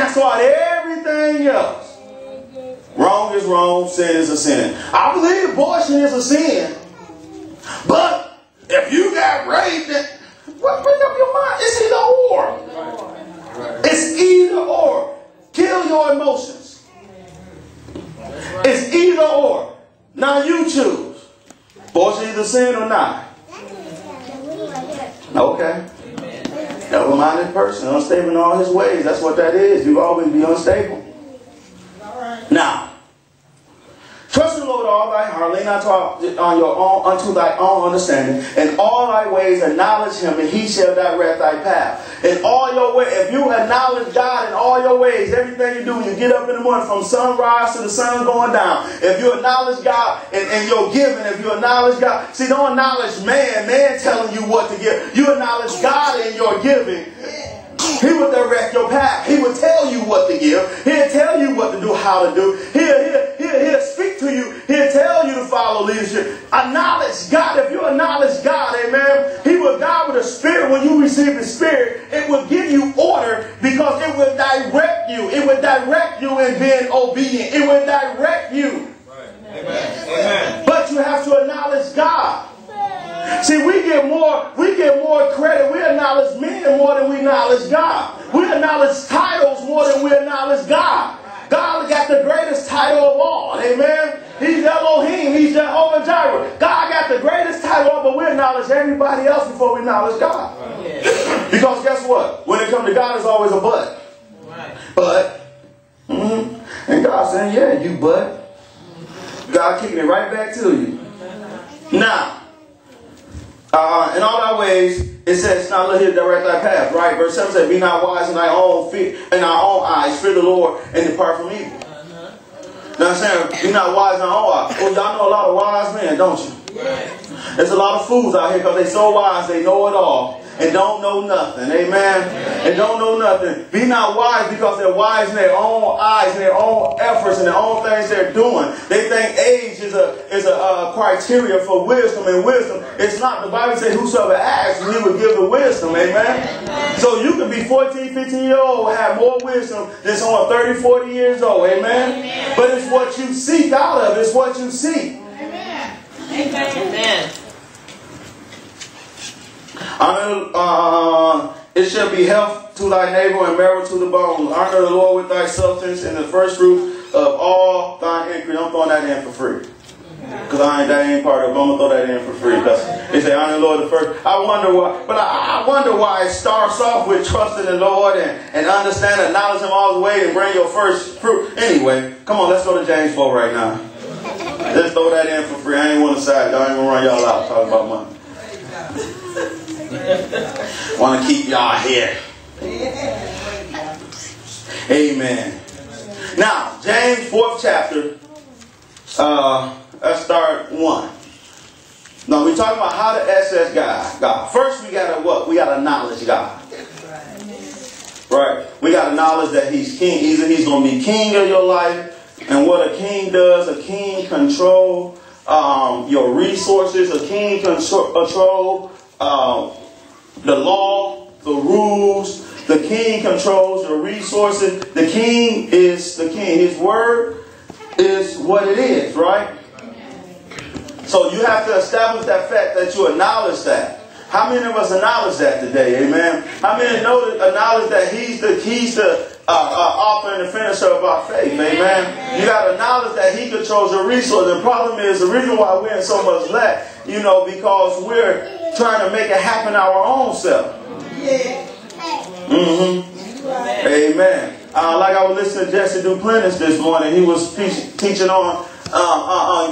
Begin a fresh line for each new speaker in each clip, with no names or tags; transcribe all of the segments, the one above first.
Cast out everything else. Wrong is wrong, sin is a sin. I believe abortion is a sin. But if you got raped, what bring up your mind? It's either or. It's either or. Kill your emotions. It's either or. Now you choose. Abortion is a sin or not. Okay. Double-minded person, unstable in all his ways. That's what that is. You always be unstable. Now, trust in the Lord with all thy heart, lean not unto thy own understanding. In all thy ways acknowledge him, and he shall direct thy path. In all your ways, if you acknowledge God in all your ways, everything you do when you get up in the morning from sunrise to the sun going down, if you acknowledge God in your giving, if you acknowledge God, see, don't acknowledge man telling you what to give. You acknowledge God in your giving. He will direct your path. He will tell you what to give. He'll tell you what to do, how to do. He'll speak to you. He'll tell you to follow leadership. Acknowledge God. If you acknowledge God, amen, he will guide with a spirit. When you receive the spirit, it will give you order because it will direct you. It will direct you in being obedient. It will direct you. Right. Amen. But you have to acknowledge God. See, we get more credit. We acknowledge men more than we acknowledge God. We acknowledge titles more than we acknowledge God. God got the greatest title of all. Amen. He's Elohim. He's Jehovah Jireh. God got the greatest title of all, but we acknowledge everybody else before we acknowledge God. Because guess what? When it comes to God, it's always a but. But. And God saying, yeah, you but. God kicking it right back to you. Now. In all thy ways, it says, now look here, direct thy path, right? Verse 7 says, be not wise in thy own eyes, fear the Lord, and depart from evil. Now I'm saying, be not wise in thy own eyes. Oh, y'all know a lot of wise men, don't you? There's a lot of fools out here because they're so wise, they know it all. And don't know nothing. Amen. And don't know nothing. Be not wise because they're wise in their own eyes, in their own efforts, and their own things they're doing. They think age is a criteria for wisdom, and wisdom it's not. The Bible says whosoever asks, he will give the wisdom. Amen. So you can be 14, 15 years old, have more wisdom than someone 30, 40 years old. Amen. But it's what you seek out of. It's what you seek.
Amen. Amen.
It shall be health to thy neighbor and marrow to the bones. Honor the Lord with thy substance and the first fruit of all thine increase. I'm throwing that in for free. Because that ain't part of it. I'm going to throw that in for free. Because they say, honor the Lord the first. I wonder why. But I wonder why it starts off with trusting the Lord and understand, acknowledge him all the way and bring your first fruit. Anyway, come on, let's go to James 4 right now. Let's throw that in for free. I ain't want to side. I ain't going to run y'all out talking about money. Want to keep y'all here. Amen. Now, James 4th chapter. Let's start 1. Now, we're talking about how to access God. First, we gotta what? We gotta acknowledge God. Right? We gotta acknowledge that He's King. Either He's gonna be King of your life, and what a king does, a king control your resources. A king control the law, the rules. The king controls your resources. The king is the king. His word is what it is, right? So you have to establish that fact that you acknowledge that. How many of us acknowledge that today? Amen. How many acknowledge that He's the author and the finisher of our faith? Amen. You got to acknowledge that He controls your resources. The problem is the reason why we're in so much lack, because we're trying to make it happen our own self. Amen. Like I was listening to Jesse Duplantis this morning. He was teaching on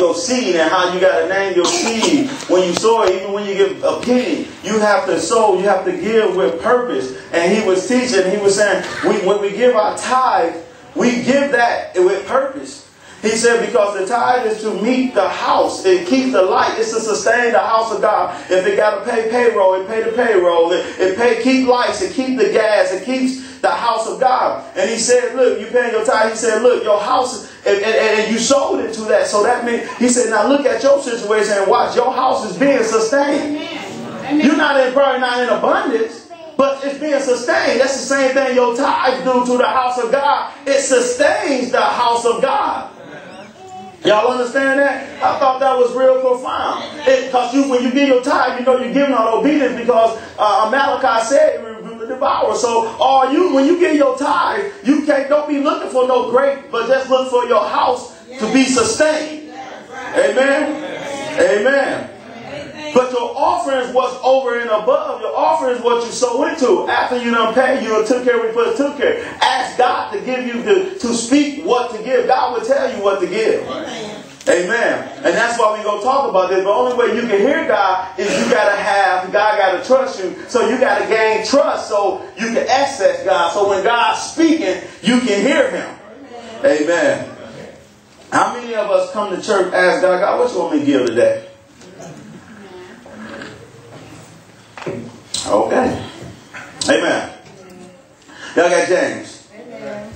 your seed and how you got to name your seed when you sow it. Even when you give a penny, you have to sow. You have to give with purpose. And he was teaching. He was saying when we give our tithe, we give that with purpose. He said because the tithe is to meet the house. It keeps the light. It's to sustain the house of God. If it got to pay payroll, it pay the payroll. It keep lights. It keep the gas. It keeps the house of God. And he said, look, you paying your tithe. He said, look, your house, and you sold into that. So that means, he said, now look at your situation and watch. Your house is being sustained. Amen. You're probably not in abundance. But it's being sustained. That's the same thing your tithes do to the house of God. It sustains the house of God. Y'all understand that? I thought that was real profound. Because when you give your tithe, you know you're giving out obedience, because Malachi said, devour. So when you give your tithe, don't be looking for no great, but just look for your house to be sustained. Amen. Amen. But your offering is what's over and above. Your offering is what you sow into. After you done pay, you took care of what you took care. Ask God to give you to speak what to give. God will tell you what to give. Amen. And that's why we go talk about this. The only way you can hear God is God got to trust you. So you got to gain trust so you can access God. So when God's speaking, you can hear Him. Amen. How many of us come to church, ask God, what you want me to give today? Okay. Amen. Y'all got James. Amen.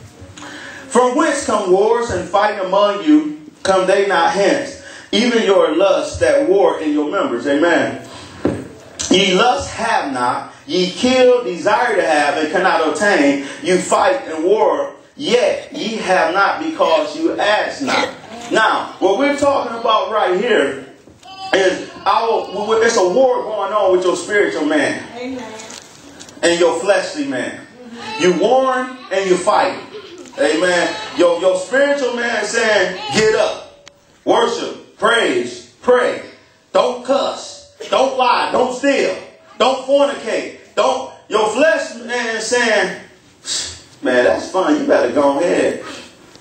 From whence come wars and fighting among you? Come they not hence? Even your lusts that war in your members. Amen. Ye lust have not. Ye kill, desire to have, and cannot obtain. You fight and war, yet ye have not, because you ask not. Now, what we're talking about right here is it's a war going on with your spiritual man. Amen. And your fleshly man. You warn and you fight. Amen. Your spiritual man is saying, get up, worship, praise, pray. Don't cuss. Don't lie. Don't steal. Don't fornicate. Your flesh man is saying, man, that's fine. You better go ahead.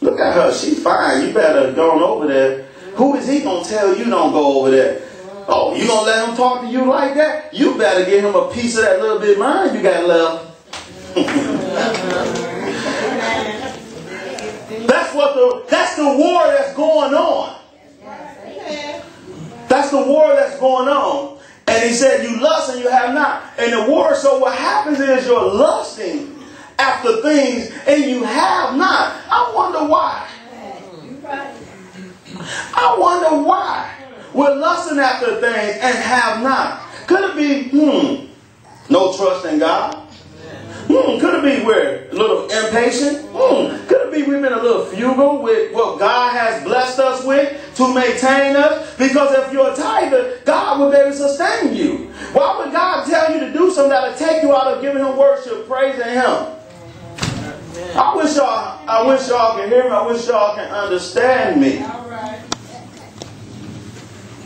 Look at her. She's fine. You better go on over there. Who is he going to tell you don't go over there? Oh, you going to let him talk to you like that? You better give him a piece of that little bit of mind you got left. That's the war that's going on. That's the war that's going on. And he said, you lust and you have not. And the war, so what happens is you're lusting after things and you have not. I wonder why. I wonder why we're lusting after things and have not. Could it be, no trust in God? Could it be we're a little impatient? Could it be we've been a little frugal with what God has blessed us with to maintain us? Because if you're a tither, God will be able to sustain you. Why would God tell you to do something that will take you out of giving Him worship, praising Him? I wish y'all can hear me. I wish y'all can understand me.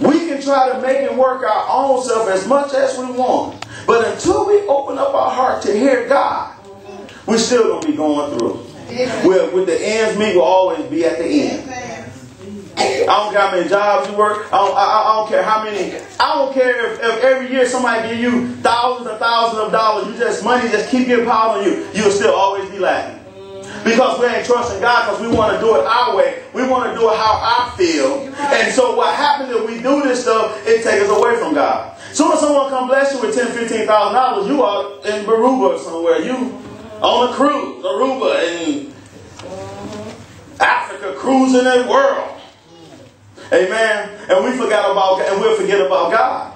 We can try to make it work our own self as much as we want. But until we open up our heart to hear God, we're still going to be going through. With the ends meet, we'll always be at the end. I don't care how many jobs you work. I don't care how many. I don't care if every year somebody give you thousands and thousands of dollars. Money just keep getting piled on you. You'll still always be lacking. Because we ain't trusting God, because we want to do it our way. We want to do it how I feel. And so what happens if we do this stuff, it takes us away from God. So when someone come bless you with $10,000, $15,000, you are in Aruba or somewhere. You on a cruise, Aruba in Africa, cruising the world. Amen. And we'll forget about God.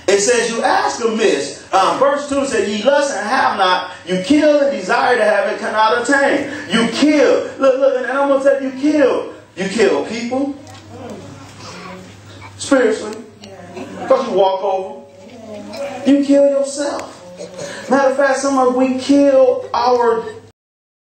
It says, you ask amiss. Verse 2 says, ye lust and have not. You kill and desire to have and cannot attain. You kill. Look, and I'm going to say you kill. You kill people. Spiritually. Because you walk over. You kill yourself. Matter of fact, sometimes we kill our